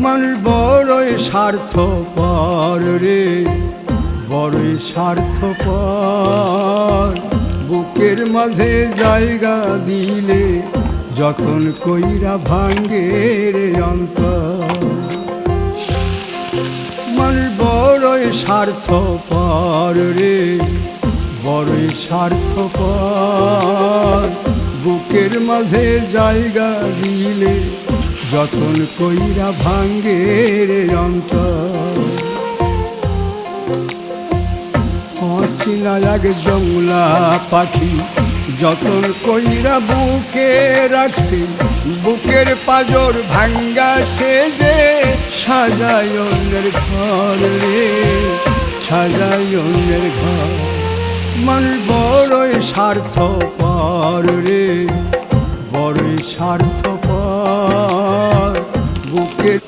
মানুষ বড়ই স্বার্থপর রে, বড়ই স্বার্থপর। বুকের মাঝে জায়গা দিলে যতন কইরা ভাঙ্গে রে অন্তর। মানুষ বড়ই স্বার্থপর রে, বড়ই স্বার্থপর। বুকের মাঝে জায়গা দিলে যতন কইরা ভাঙ্গে রে অন্তর। অচিনা এক জংলা পাখি যতন কইরা বুকে রাখছি, বুকের পাজর ভাঙ্গা সে যে সাজায় অন্যের ঘর রে, সাজায় অন্যের ঘর। মানুষ বড়ই স্বার্থপর রে, বড়ই স্বার্থপর। বুকের